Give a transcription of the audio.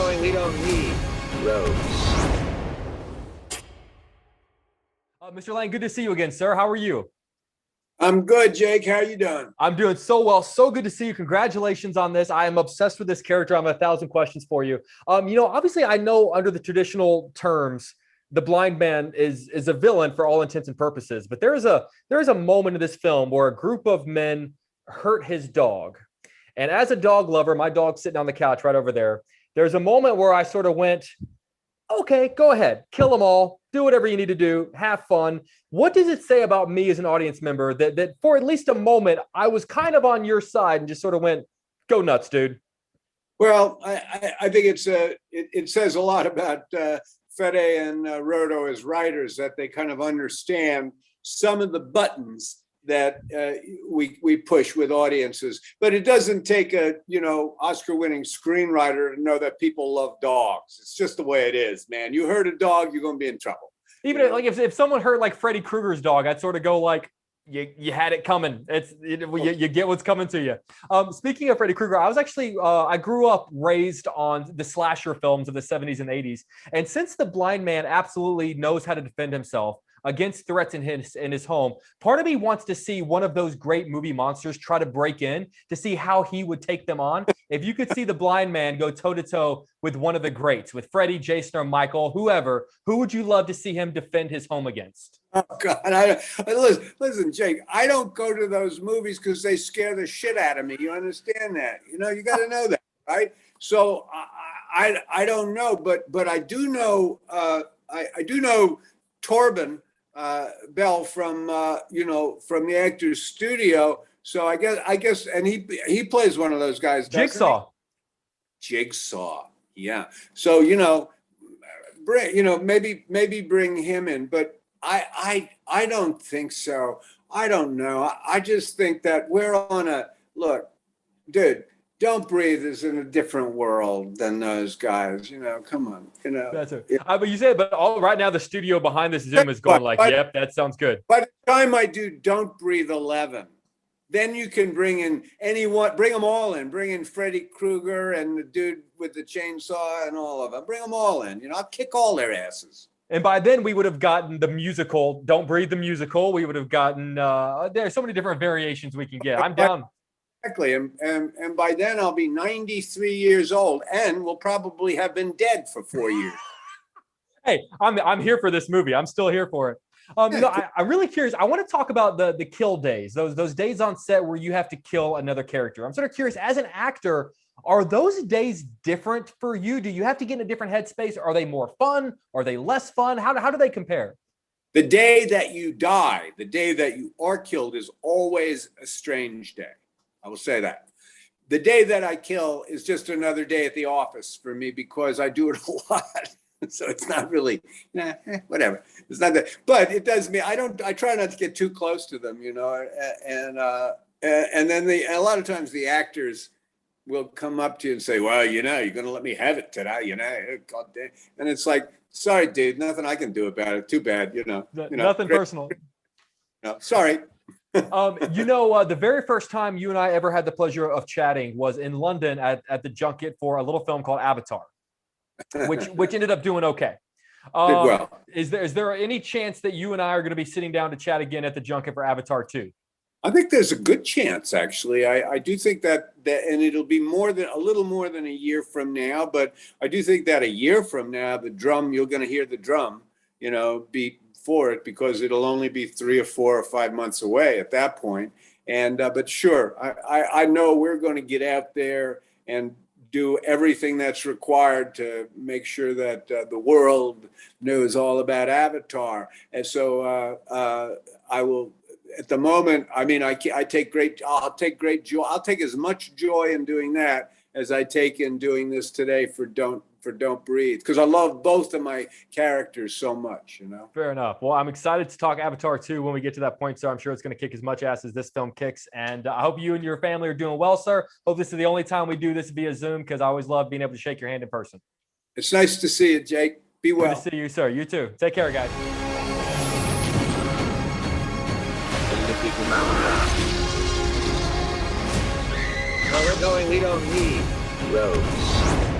going, we don't need roads. Mr. Lang, good to see you again, sir. How are you? I'm good, Jake. How you doing? I'm doing so well. So good to see you. Congratulations on this. I am obsessed with this character. I have 1,000 questions for you. Obviously, I know under the traditional terms, the blind man is a villain for all intents and purposes. But there is a moment in this film where a group of men hurt his dog. And as a dog lover, my dog's sitting on the couch right over there. There's a moment where I sort of went, okay, go ahead, kill them all, do whatever you need to do, have fun. What does it say about me as an audience member that for at least a moment, I was kind of on your side and just sort of went, go nuts, dude? Well, I think it says a lot about Fede and Rodo as writers, that they kind of understand some of the buttons that we push with audiences. But it doesn't take a Oscar-winning screenwriter to know that people love dogs. It's just the way it is, man. You hurt a dog, you're going to be in trouble. Even like if someone hurt like Freddy Krueger's dog, I'd sort of go like, you had it coming. You get what's coming to you. Speaking of Freddy Krueger, I was actually I grew up raised on the slasher films of the 70s and 80s, and since the blind man absolutely knows how to defend himself against threats in his home, part of me wants to see one of those great movie monsters try to break in to see how he would take them on. If you could see the blind man go toe-to-toe with one of the greats, with Freddy, Jason, or Michael, whoever, who would you love to see him defend his home against? Oh God! Listen, Jake. I don't go to those movies because they scare the shit out of me. You understand that? You got to know that, right? So I don't know, but I do know I do know Torben Bell from from the Actors Studio. So I guess, and he plays one of those guys. Jigsaw. Jigsaw. Yeah. So maybe bring him in, but I don't think so. I don't know. I just think that we're on a look, dude. Don't Breathe is in a different world than those guys. Come on. That's it. But you said, but all right now the studio behind this Zoom is going like, yep, that sounds good. By the time I do Don't Breathe 11, then you can bring in anyone, bring them all in. Bring in Freddy Krueger and the dude with the chainsaw and all of them. Bring them all in. I'll kick all their asses. And by then we would have gotten the musical, Don't Breathe the musical. We would have gotten, there's so many different variations we can get. I'm down. Exactly. And by then I'll be 93 years old and will probably have been dead for 4 years. Hey, I'm here for this movie. I'm still here for it. I'm really curious. I want to talk about the kill days, those days on set where you have to kill another character. I'm sort of curious, as an actor, are those days different for you? Do you have to get in a different headspace? Are they more fun? Are they less fun? How do they compare? The day that you die, the day that you are killed, is always a strange day. I will say that. The day that I kill is just another day at the office for me because I do it a lot. So it's not really, whatever. It's not that, but it does me. I try not to get too close to them, and then a lot of times the actors will come up to you and say, well, you're going to let me have it today, God damn. And it's like, sorry, dude, nothing I can do about it. Too bad, Nothing personal. No, sorry. The very first time you and I ever had the pleasure of chatting was in London at the junket for a little film called Avatar, which ended up doing okay. Well. Is there any chance that you and I are going to be sitting down to chat again at the junket for Avatar 2? I think there's a good chance, actually. I do think that, and it'll be a little more than a year from now, but I do think that a year from now, you're going to hear the drum, beat for it, because it'll only be 3 or 4 or 5 months away at that point. And but sure, I know we're going to get out there and do everything that's required to make sure that the world knows all about Avatar. And so I will. At the moment, I mean, I'll take great joy. I'll take as much joy in doing that as I take in doing this today for Don't Breathe, because I love both of my characters so much, Fair enough. Well, I'm excited to talk Avatar 2 when we get to that point, sir. I'm sure it's going to kick as much ass as this film kicks. And I hope you and your family are doing well, sir. Hope this is the only time we do this via Zoom, because I always love being able to shake your hand in person. It's nice to see you, Jake. Be well. Good to see you, sir. You too. Take care, guys. Where we're going, we don't need roads.